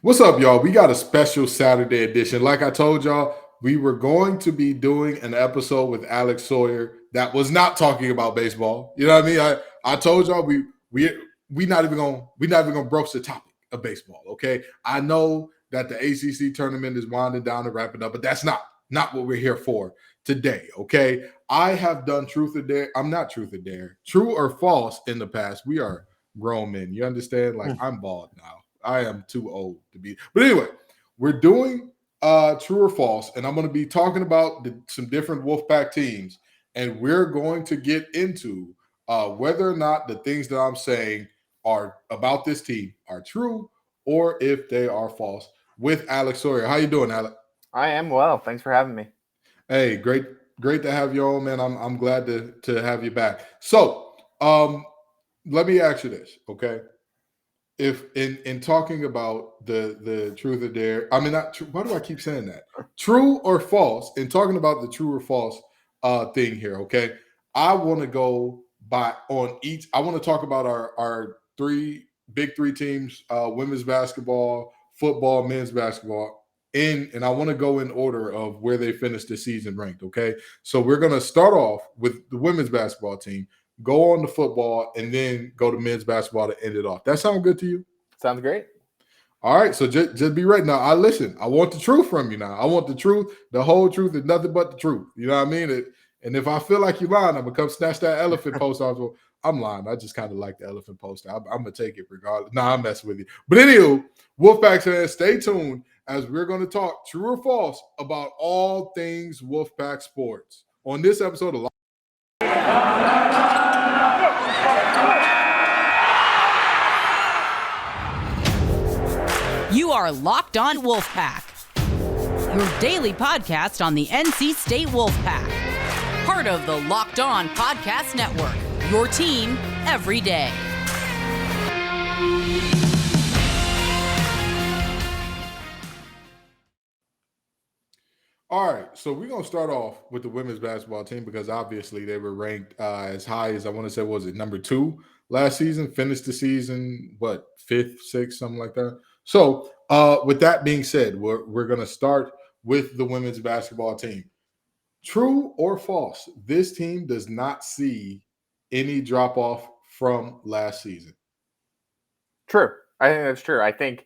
What's up, y'all? We got a special Saturday edition. Like I told y'all, we were going to be doing an episode with Alex Sawyer that was not talking about baseball. You know what I mean? I told y'all we we not even gonna broach the topic of baseball. Okay, I know that the ACC tournament is winding down and wrapping up, but that's not what we're here for today. Okay, I have done truth or dare. I'm not truth or dare, true or false in the past. We are grown men. You understand? Like I'm bald now. I am too old to be. But anyway, we're doing true or false, and I'm going to be talking about some different Wolfpack teams, and we're going to get into whether or not the things that I'm saying are about this team are true or if they are false. With Alex Sawyer, how you doing, Alec? I am well. Thanks for having me. Hey, great to have you on, man. I'm glad to have you back. So, let me ask you this, okay? If in talking about the truth or dare, I mean not true. Why do I keep saying that? True or false? In talking about the true or false thing here, okay? I want to go by on each. I want to talk about our three big three teams: women's basketball, football, men's basketball. And I want to go in order of where they finished the season ranked. Okay, so we're gonna start off with the women's basketball team, go on to football, and then go to men's basketball to end it off. That sound good to you? Sounds great. All right, so just be ready now. I listen. I want the truth from you now. I want the truth, the whole truth, and nothing but the truth. You know what I mean? And if I feel like you're lying, I'm gonna come snatch that elephant post off. So I'm lying. I just kind of like the elephant poster. I'm gonna take it regardless. Nah, I'm messing with you. But anywho, Wolfpack fans, stay tuned as we're gonna talk true or false about all things Wolfpack sports on this episode of. You are Locked On Wolfpack, your daily podcast on the NC State Wolfpack, part of the Locked On Podcast Network, your team every day. All right, so we're gonna start off with the women's basketball team because obviously they were ranked as high as I want to say was it number 2 last season. Finished the season what fifth, sixth, something like that. So with that being said, we're gonna start with the women's basketball team. True or false? This team does not see any drop off from last season. True. I think that's true. I think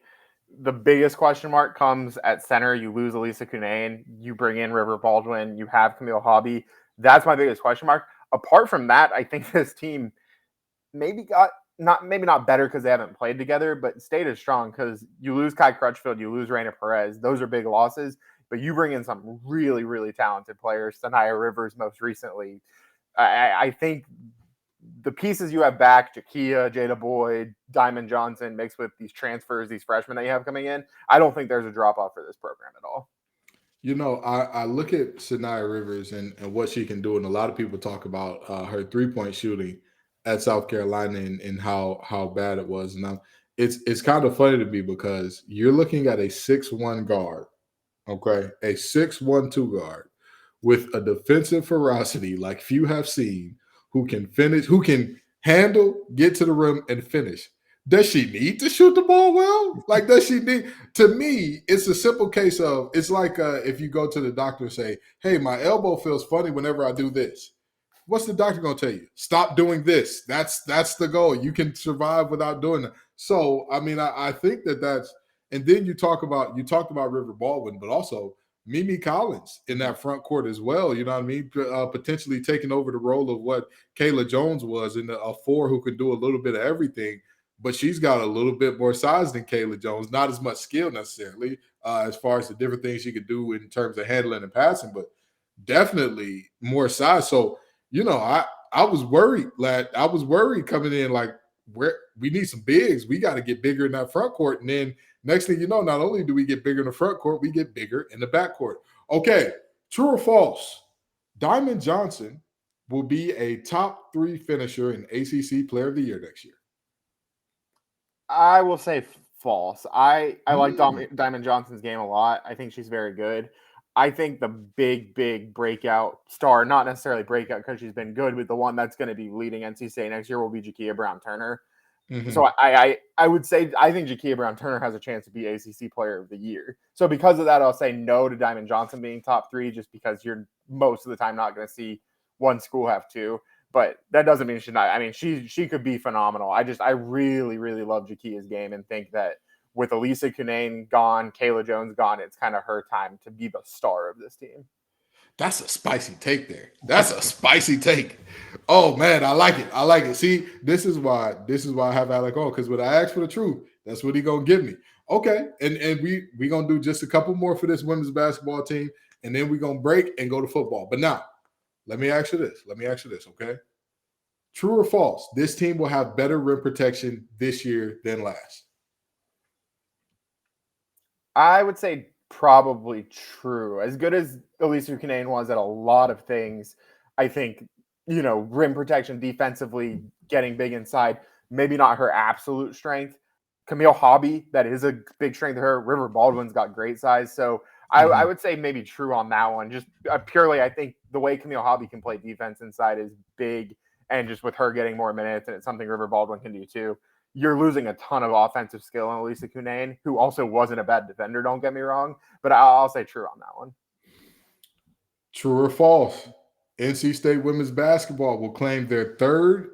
the biggest question mark comes at center. You lose Elisa Kunane, you bring in River Baldwin, you have Camille Hobby. That's my biggest question mark. Apart from that, I think this team maybe not better because they haven't played together, but stayed as strong because you lose Kai Crutchfield, you lose Raina Perez. Those are big losses, but you bring in some really, really talented players. Sanaya Rivers most recently. I think the pieces you have back, Jakia, Jada Boyd, Diamond Johnson, mixed with these transfers, these freshmen that you have coming in, I don't think there's a drop-off for this program at all. You know, I look at Sanaya Rivers and what she can do, and a lot of people talk about her 3-point shooting at South Carolina and how bad it was. Now, it's kind of funny to me because you're looking at a 6'1" guard, okay, a 6'1" two guard with a defensive ferocity like few have seen, who can finish, who can handle, get to the rim, and finish. Does she need to shoot the ball well? Like, does she need? To me, it's a simple case of it's like if you go to the doctor and say, "Hey, my elbow feels funny whenever I do this." What's the doctor gonna tell you? Stop doing this. That's the goal. You can survive without doing that. So, I mean, I think that's. And then you talked about River Baldwin, but also Mimi Collins in that front court as well. You know what I mean? Potentially taking over the role of what Kayla Jones was in a 4 who could do a little bit of everything, but she's got a little bit more size than Kayla Jones. Not as much skill necessarily as far as the different things she could do in terms of handling and passing, but definitely more size. So, you know, I was worried, lad. I was worried coming in like we need some bigs. We got to get bigger in that front court. And then next thing you know, not only do we get bigger in the front court, we get bigger in the back court. Okay, true or false? Diamond Johnson will be a top 3 finisher in ACC Player of the Year next year. I will say false. I like Diamond Johnson's game a lot. I think she's very good. I think the big breakout star, not necessarily breakout because she's been good, but the one that's going to be leading NC State next year will be Jakia Brown Turner. Mhm. So I would say I think Jakia Brown-Turner has a chance to be ACC Player of the Year. So because of that, I'll say no to Diamond Johnson being top 3, just because you're most of the time not going to see one school have 2. But that doesn't mean she's not. I mean, she could be phenomenal. I really, really love Jakia's game and think that with Elisa Cunane gone, Kayla Jones gone, it's kind of her time to be the star of this team. That's a spicy take there. That's a spicy take. Oh man, I like it. I like it. See, this is why I have Alec on, because when I ask for the truth, that's what he gonna give me. Okay, and we gonna do just a couple more for this women's basketball team, and then we gonna break and go to football. But now, let me ask you this. Okay? True or false? This team will have better rim protection this year than last. I would say probably true. As good as Elisa Cunane was at a lot of things, I think, rim protection defensively, getting big inside, maybe not her absolute strength. Camille Hobby, that is a big strength of her. River Baldwin's got great size. So I would say maybe true on that one. Just purely, I think the way Camille Hobby can play defense inside is big. And just with her getting more minutes, and it's something River Baldwin can do too, you're losing a ton of offensive skill in Elisa Cunane, who also wasn't a bad defender, don't get me wrong. But I'll say true on that one. True or false? NC State women's basketball will claim their third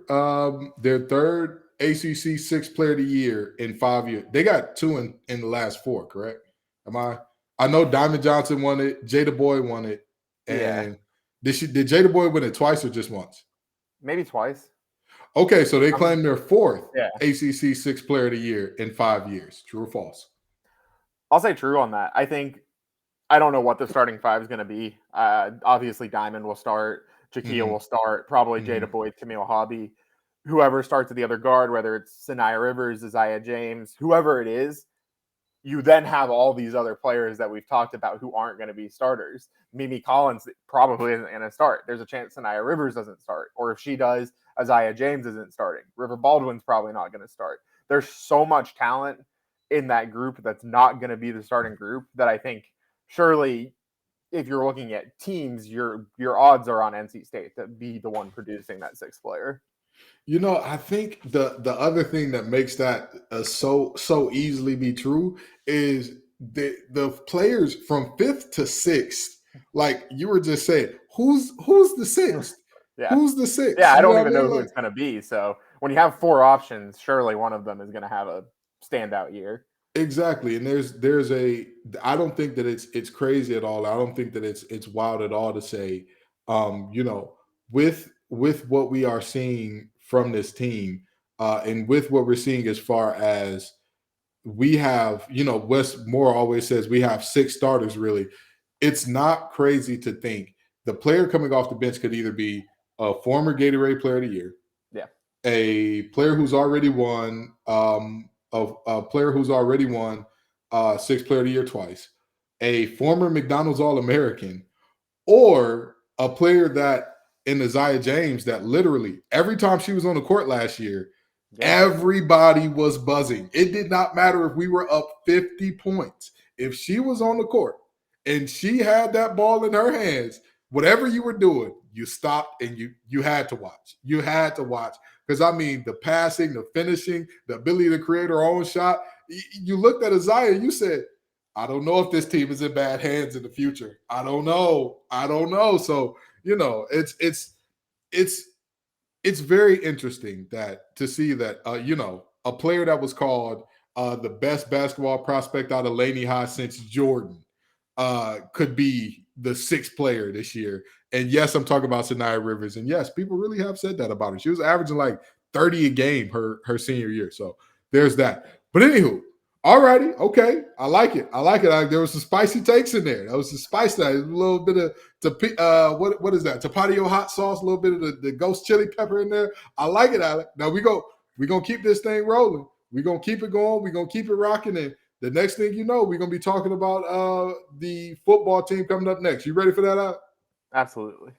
ACC Sixth Player of the Year in 5 years. They got 2 in the last 4, correct? I know Diamond Johnson won it, Jada Boy won it, and did Jada Boy win it twice or just once? Maybe twice. Okay, so they claim their 4th Yeah. ACC Sixth Player of the Year in 5 years. True or false? I'll say true on that. I don't know what the starting 5 is going to be. Obviously, Diamond will start. Jakia will start. Probably Jada Boyd, Camille Hobby. Whoever starts at the other guard, whether it's Sanaya Rivers, Isaiah James, whoever it is, you then have all these other players that we've talked about who aren't going to be starters. Mimi Collins probably isn't going to start. There's a chance Sanaya Rivers doesn't start. Or if she does, Isaiah James isn't starting. River Baldwin's probably not going to start. There's so much talent in that group that's not going to be the starting group that I think surely if you're looking at teams, your odds are on NC State to be the one producing that 6th player. I think the other thing that makes that so easily be true is the players from 5th to 6th, like you were just saying, who's the 6th? Yeah. Who's the 6th? Yeah, I don't even know who it's going to be. So when you have 4 options, surely one of them is going to have a standout year. Exactly, and I don't think that it's crazy at all. I don't think that it's wild at all to say, with what we are seeing from this team, and with what we're seeing as far as we have, Wes Moore always says we have 6 starters. Really, it's not crazy to think the player coming off the bench could either be a former Gatorade Player of the Year, a player who's already won. A player who's already won 6th Player of the Year twice, a former McDonald's All-American, or a player that in Isaiah James that literally every time she was on the court last year, everybody was buzzing. It did not matter if we were up 50 points. If she was on the court and she had that ball in her hands, whatever you were doing, you stopped and you had to watch. You had to watch. Because, the passing, the finishing, the ability to create her own shot. You looked at Isaiah, you said, I don't know if this team is in bad hands in the future. I don't know. So, it's very interesting to see that, a player that was called the best basketball prospect out of Laney High since Jordan could be the 6th player this year. And yes, I'm talking about Sanaya Rivers. And yes, people really have said that about her. She was averaging like 30 a game her senior year. So there's that. But anywho, all righty. Okay. I like it. There was some spicy takes in there. That was some spice. That a little bit of what is that? Tapatio hot sauce, a little bit of the ghost chili pepper in there. I like it, Alec. Now we're going to keep this thing rolling. We're going to keep it going. We're going to keep it rocking. And the next thing you know, we're going to be talking about the football team coming up next. You ready for that, Alec? Absolutely.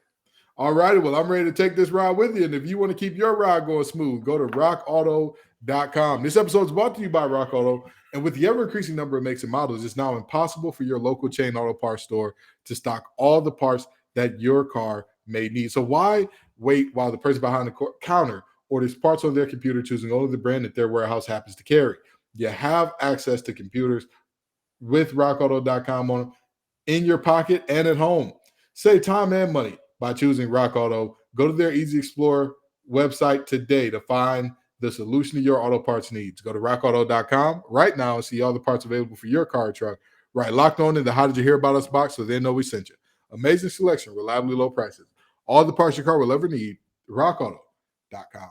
All righty. Well, I'm ready to take this ride with you. And if you want to keep your ride going smooth, go to rockauto.com. This episode is brought to you by Rock Auto. And with the ever-increasing number of makes and models, it's now impossible for your local chain auto parts store to stock all the parts that your car may need. So why wait while the person behind the counter orders parts on their computer, choosing only the brand that their warehouse happens to carry. You have access to computers with rockauto.com on in your pocket and at home. Save time and money by choosing Rock Auto. Go to their Easy Explorer website today to find the solution to your auto parts needs. Go to rockauto.com right now and see all the parts available for your car or truck. Right, locked on in the How Did You Hear About Us box so they know we sent you. Amazing selection, reliably low prices. All the parts your car will ever need. rockauto.com.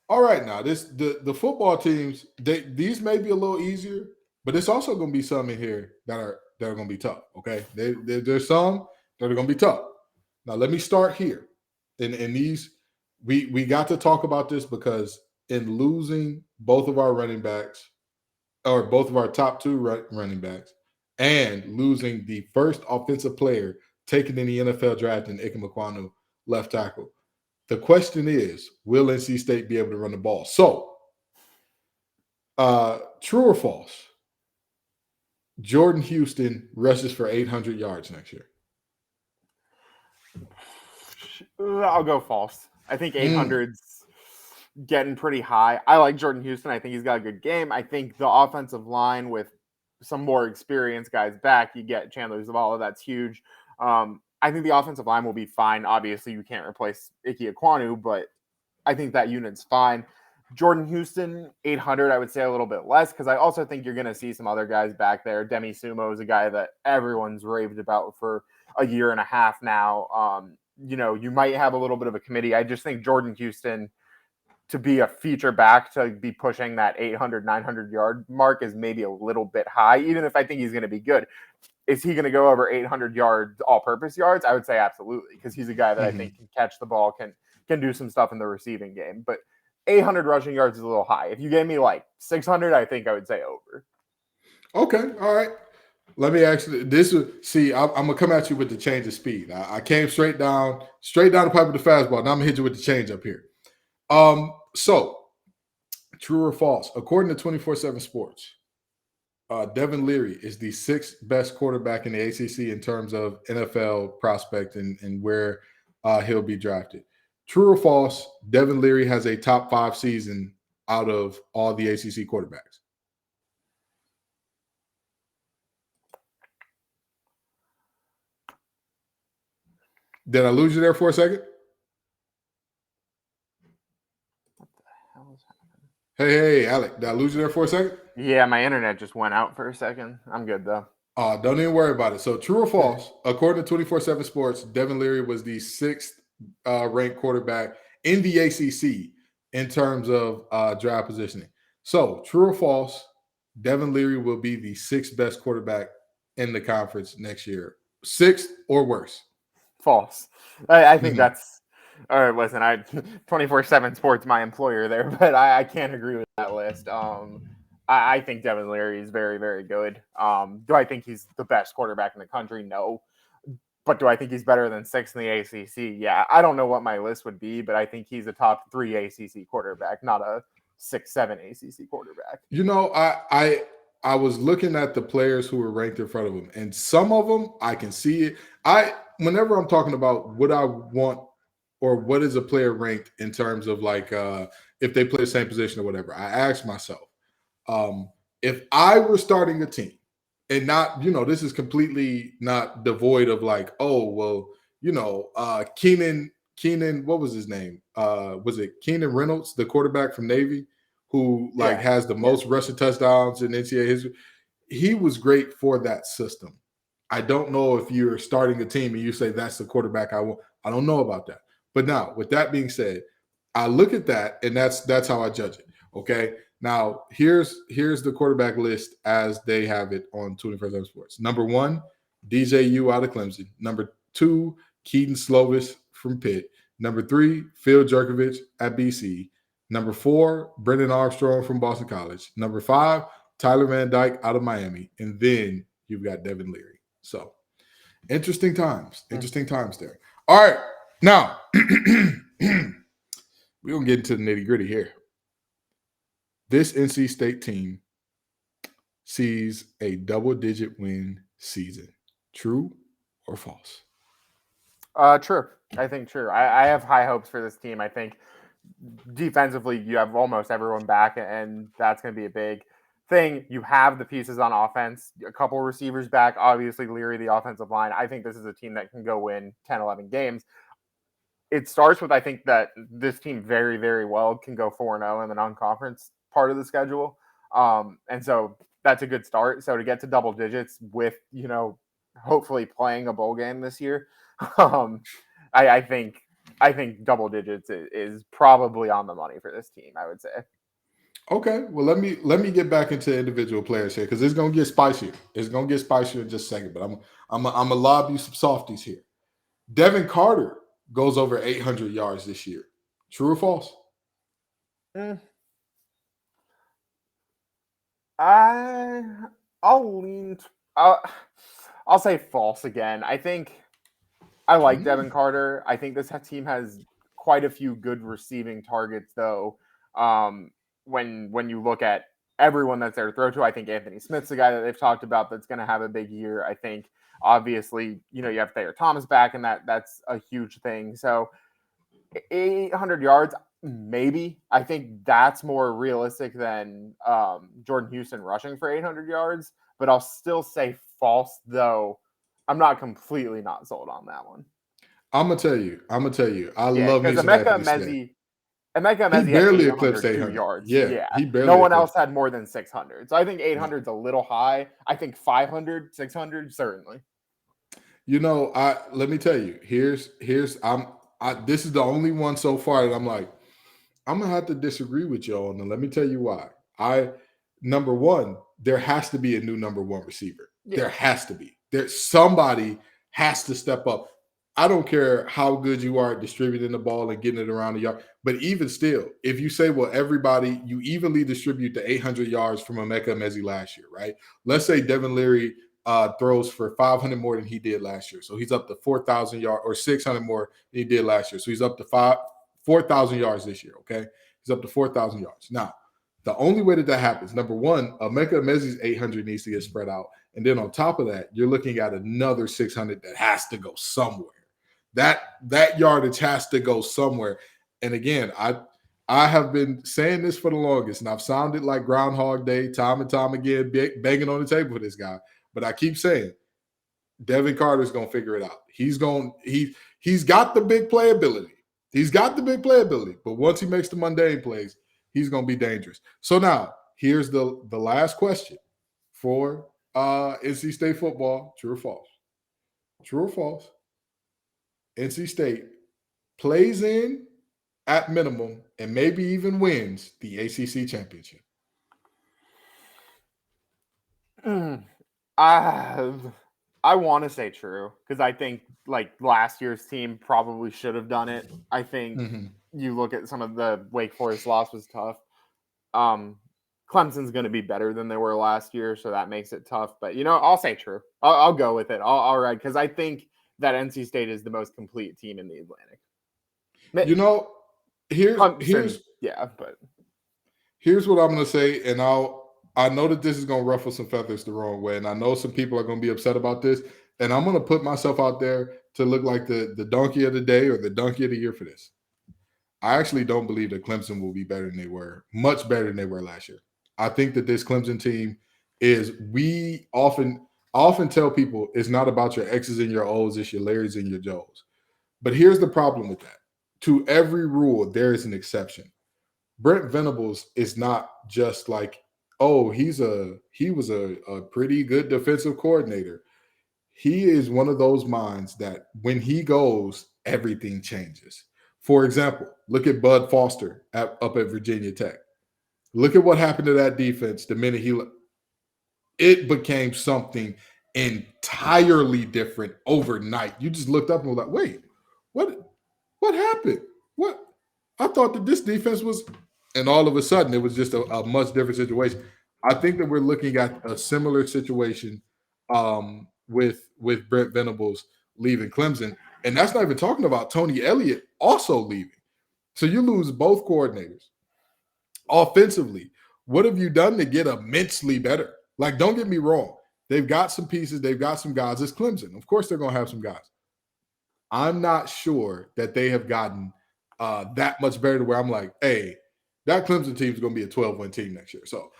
All right, now the football teams, these may be a little easier, but it's also going to be some in here that are going to be tough. Okay, there's some that are going to be tough. Now let me start here. In these, we got to talk about this because in losing both of our running backs, or both of our top two running backs, and losing the first offensive player taken in the NFL draft in Ike Mekwonu, left tackle. The question is, will NC State be able to run the ball? So, true or false? Jordan Houston rushes for 800 yards next year. I'll go false. I think 800's getting pretty high. I like Jordan Houston. I think he's got a good game. I think the offensive line with some more experienced guys back, you get Chandler Zavala. That's huge. I think the offensive line will be fine. Obviously, you can't replace Ike Ekwonu, but I think that unit's fine. Jordan Houston, 800, I would say a little bit less because I also think you're going to see some other guys back there. Demi Sumo is a guy that everyone's raved about for a year and a half now. You might have a little bit of a committee. I just think Jordan Houston, to be a feature back, to be pushing that 800, 900-yard mark is maybe a little bit high, even if I think he's going to be good. Is he going to go over 800 yards, all-purpose yards? I would say absolutely, because he's a guy that I think can catch the ball, can do some stuff in the receiving game. But 800 rushing yards is a little high. If you gave me like 600, I think I would say over. Okay, all right. Let me actually. I'm gonna come at you with the change of speed. I came straight down the pipe with the fastball. Now I'm gonna hit you with the change up here. So true or false? According to 24/7 Sports, Devin Leary is the sixth best quarterback in the ACC in terms of NFL prospect and where he'll be drafted. True or false? Devin Leary has a top 5 season out of all the ACC quarterbacks. Did I lose you there for a second? What the hell is happening? Hey, Alec, did I lose you there for a second? Yeah, my internet just went out for a second. I'm good, though. Don't even worry about it. So true or false? According to 24/7 Sports, Devin Leary was the 6th ranked quarterback in the ACC in terms of draft positioning. So true or false? Devin Leary will be the 6th best quarterback in the conference next year. 6th or worse? False. I think that's all right. Listen, 24/7 Sports, my employer there, but I can't agree with that list. I think Devin Leary is very, very good. Do I think he's the best quarterback in the country? No. But do I think he's better than 6th in the ACC? Yeah. I don't know what my list would be, but I think he's a top 3 ACC quarterback, not a 6-7 ACC quarterback. You know, I was looking at the players who were ranked in front of him, and some of them I can see it. Whenever I'm talking about what I want or what is a player ranked in terms of like if they play the same position or whatever, I ask myself, if I were starting a team and not, this is completely not devoid of like, oh, well, Keenan, what was his name? Was it Keenan Reynolds, the quarterback from Navy, who has the most rushing touchdowns in NCAA history? He was great for that system. I don't know if you're starting a team and you say that's the quarterback I want. I don't know about that. But now, with that being said, I look at that and that's how I judge it. Okay. Now, here's the quarterback list as they have it on 24/7 Sports. Number 1, DJU out of Clemson. Number 2, Keaton Slovis from Pitt. Number 3, Phil Jerkovich at BC. Number 4, Brendan Armstrong from Boston College. Number 5, Tyler Van Dyke out of Miami. And then you've got Devin Leary. So interesting times there. All right. Now, we're going to get into the nitty gritty here. This NC State team sees a double-digit win season. True or false? True. I think true. I have high hopes for this team. I think defensively, you have almost everyone back, and that's going to be a big thing. You have the pieces on offense, a couple receivers back, obviously Leary, the offensive line. I think this is a team that can go win 10, 11 games. It starts with, I think that this team very, very well can go 4-0 in the non-conference part of the schedule. And so that's a good start. So to get to double digits with, hopefully playing a bowl game this year, I think double digits is probably on the money for this team, I would say. Okay, well let me get back into individual players here because it's gonna get spicier. It's gonna get spicier in just a second, but I'm gonna lob you some softies here. Devin Carter goes over 800 yards this year. True or false? I'll say false again. I think I like Devin Carter. I think this team has quite a few good receiving targets, though. When you look at everyone that's there to throw to, I think Anthony Smith's the guy that they've talked about that's going to have a big year. I think obviously, you have Thayer Thomas back, and that's a huge thing. So 800 yards, maybe. I think that's more realistic than Jordan Houston rushing for 800 yards. But I'll still say false, though. I'm not completely not sold on that one. I'm gonna tell you. I love because Emeka Emezi he barely had eclipsed 800 yards. Yeah, he barely. No one else had more than 600. So I think 800 is a little high. I think 500, 600, certainly. Let me tell you. Here's this is the only one so far that I'm like, I'm gonna have to disagree with y'all, and let me tell you why. Number one, there has to be a new number one receiver. Yeah. There has to be. Somebody has to step up. I don't care how good you are at distributing the ball and getting it around the yard, but even still, if you say, well, everybody, you evenly distribute the 800 yards from Emeka Emezi last year, right? Let's say Devin Leary throws for 500 more than he did last year. So he's up to 4,000 yards or 600 more than he did last year. So he's up to 4,000 yards this year, okay? He's up to 4,000 yards. Now, the only way that happens, number one, Emeka Emezi's 800 needs to get spread out. And then on top of that, you're looking at another 600 that has to go somewhere. That yardage has to go somewhere. And again, I have been saying this for the longest, and I've sounded like Groundhog Day time and time again, banging on the table for this guy. But I keep saying, Devin Carter's going to figure it out. He's got the big playability. But once he makes the mundane plays, he's going to be dangerous. So now, here's the last question for NC State football. True or false? True or false? NC State plays in at minimum and maybe even wins the ACC championship. I want to say true because I think like last year's team probably should have done it. I think you look at some of the Wake Forest loss was tough. Clemson's going to be better than they were last year, so that makes it tough. But, I'll say true. I'll go with it. I'll ride because I think that NC State is the most complete team in the Atlantic. Here's what I'm going to say, and I know that this is going to ruffle some feathers the wrong way, and I know some people are going to be upset about this, and I'm going to put myself out there to look like the donkey of the day or the donkey of the year for this. I actually don't believe that Clemson will be better than they were, much better than they were last year. I think that this Clemson team we often tell people it's not about your X's and your O's, it's your Larrys and your Joes. But here's the problem with that. To every rule, there is an exception. Brent Venables is not just like, oh, he was a pretty good defensive coordinator. He is one of those minds that when he goes, everything changes. For example, look at Bud Foster up at Virginia Tech. Look at what happened to that defense the minute it became something entirely different overnight. You just looked up and were like, wait, what happened? What? I thought that this defense was, and all of a sudden it was just a much different situation. I think that we're looking at a similar situation with Brent Venables leaving Clemson. And that's not even talking about Tony Elliott also leaving. So you lose both coordinators. Offensively, what have you done to get immensely better? Like, don't get me wrong. They've got some pieces. They've got some guys. It's Clemson. Of course, they're going to have some guys. I'm not sure that they have gotten that much better to where I'm like, hey, that Clemson team is going to be a 12-win team next year. So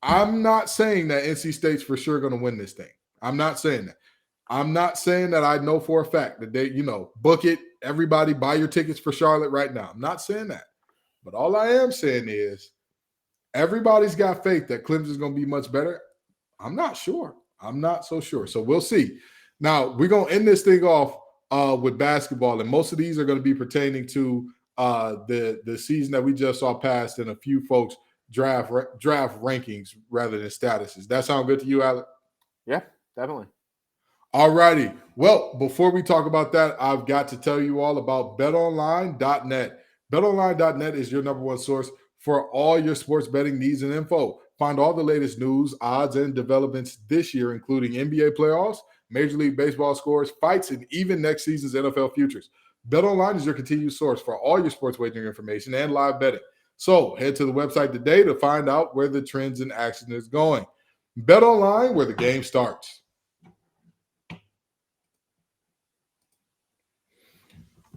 I'm not saying that NC State's for sure going to win this thing. I'm not saying that. I'm not saying that I know for a fact that they, book it. Everybody buy your tickets for Charlotte right now. I'm not saying that. But all I am saying is everybody's got faith that Clemson's going to be much better. I'm not sure. I'm not so sure. So we'll see. Now, we're going to end this thing off with basketball, and most of these are going to be pertaining to the season that we just saw passed and a few folks draft rankings rather than statuses. That sound good to you, Alec? Yeah, definitely. All righty. Well, before we talk about that, I've got to tell you all about betonline.net. Betonline.net is your number one source for all your sports betting needs and info. Find all the latest news, odds, and developments this year, including NBA playoffs, Major League Baseball scores, fights, and even next season's NFL futures. BetOnline is your continued source for all your sports wagering information and live betting. So head to the website today to find out where the trends in action is going. BetOnline, where the game starts.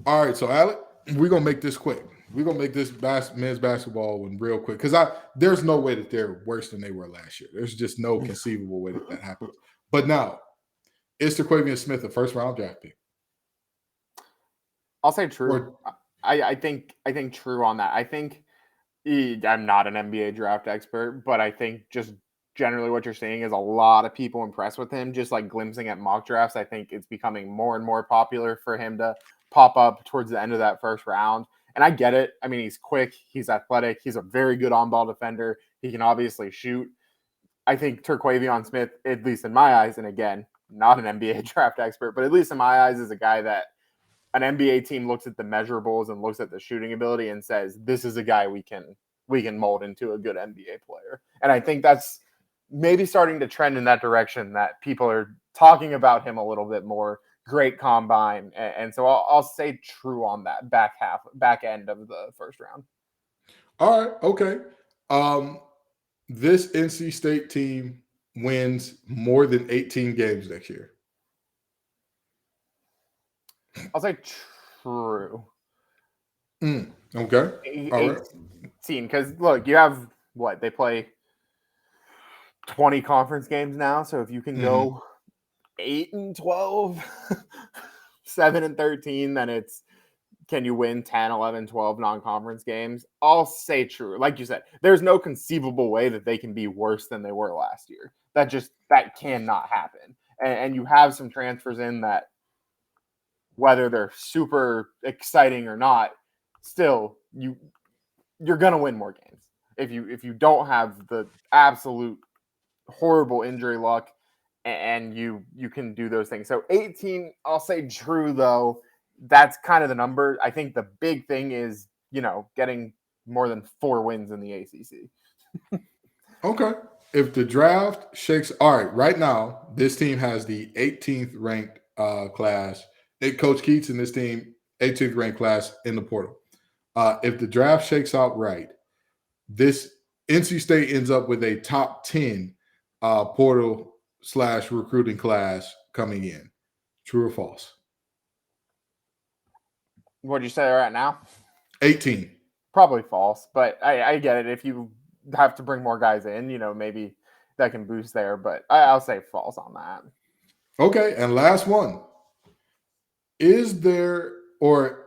All right, so Alec, we're going to make this quick. We're going to make this men's basketball one real quick because there's no way that they're worse than they were last year. There's just no conceivable way that happens. But now, is Terquavion Smith a first-round draft pick? I'll say true. I think true on that. I think I'm not an NBA draft expert, but I think just generally what you're seeing is a lot of people impressed with him, just like glimpsing at mock drafts. I think it's becoming more and more popular for him to pop up towards the end of that first round. And I get it. I mean, he's quick, he's athletic, he's a very good on-ball defender. He can obviously shoot. I think Terquavion Smith, at least in my eyes, and again, not an NBA draft expert, but at least in my eyes is a guy that an NBA team looks at the measurables and looks at the shooting ability and says, this is a guy we can mold into a good NBA player. And I think that's maybe starting to trend in that direction, that people are talking about him a little bit more. Great combine. And so I'll say true on that back end of the first round. All right. Okay. This NC State team wins more than 18 games next year. I'll say true. Okay. All right. 18, because look, you have what they play 20 conference games now. So if you can go 8-12, 7-13, then it's can you win 10, 11, 12 non-conference games? I'll say true. Like you said, there's no conceivable way that they can be worse than they were last year. That cannot happen. And you have some transfers in that, whether they're super exciting or not, still you're gonna win more games. If you don't have the absolute horrible injury luck and you can do those things. So 18, I'll say true though. That's kind of the number. I think the big thing is, getting more than 4 wins in the ACC. Okay. If the draft shakes, all right, right now, this team has the 18th ranked class. Coach Keats and this team, 18th ranked class in the portal. If the draft shakes out right, this NC State ends up with a top 10 portal/recruiting class coming in. True or false? What'd you say right now? 18. Probably false, but I get it. If you have to bring more guys in, maybe that can boost there, but I'll say false on that. Okay, and last one. Is there, or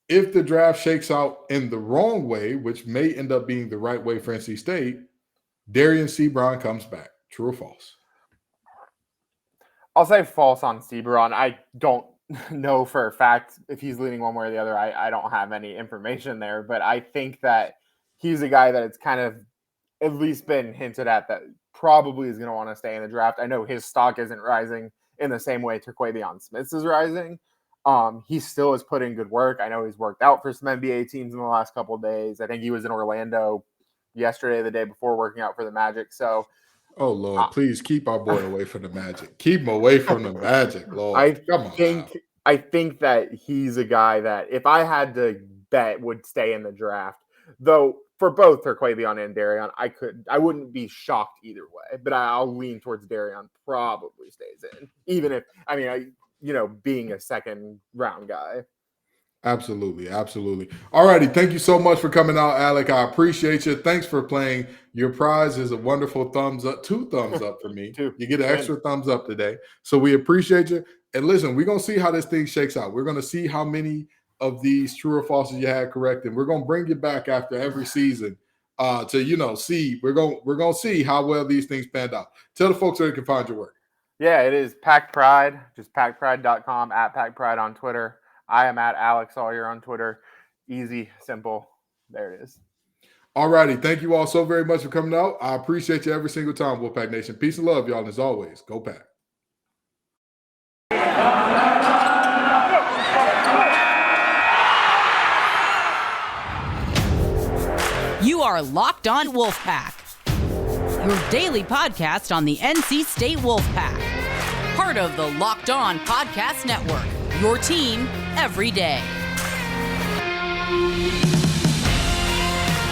if the draft shakes out in the wrong way, which may end up being the right way for NC State, Darian Sebron comes back. True or false? I'll say false on Sebron. I don't know for a fact if he's leaning one way or the other. I don't have any information there, but I think that he's a guy that it's kind of at least been hinted at that probably is going to want to stay in the draft. I know his stock isn't rising in the same way Terquavion Smith's is rising. He still is putting good work. I know he's worked out for some NBA teams in the last couple of days. I think he was in Orlando yesterday, the day before, working out for the Magic. So, oh Lord, please keep our boy away from the Magic. Keep him away from the Magic, Lord. I think that he's a guy that, if I had to bet, would stay in the draft. Though for both Terquavion and Darian, I wouldn't be shocked either way. But I'll lean towards Darian probably stays in, even if being a second round guy. Absolutely. Absolutely. All righty. Thank you so much for coming out, Alec. I appreciate you. Thanks for playing. Your prize is a wonderful thumbs up, 2 thumbs up for me. Two. You get an extra thumbs up today. So we appreciate you. And listen, we're going to see how this thing shakes out. We're going to see how many of these true or falses you had correct. And we're going to bring you back after every season to, see. We're going to see how well these things panned out. Tell the folks where they can find your work. Yeah, it is Pack Pride. Just packpride.com, at Pack Pride on Twitter. I am at Alex Sawyer on Twitter. Easy, simple. There it is. All righty. Thank you all so very much for coming out. I appreciate you every single time, Wolfpack Nation. Peace and love, y'all. And as always, go Pack. You are Locked On Wolfpack, your daily podcast on the NC State Wolfpack. Part of the Locked On Podcast Network, your team every day.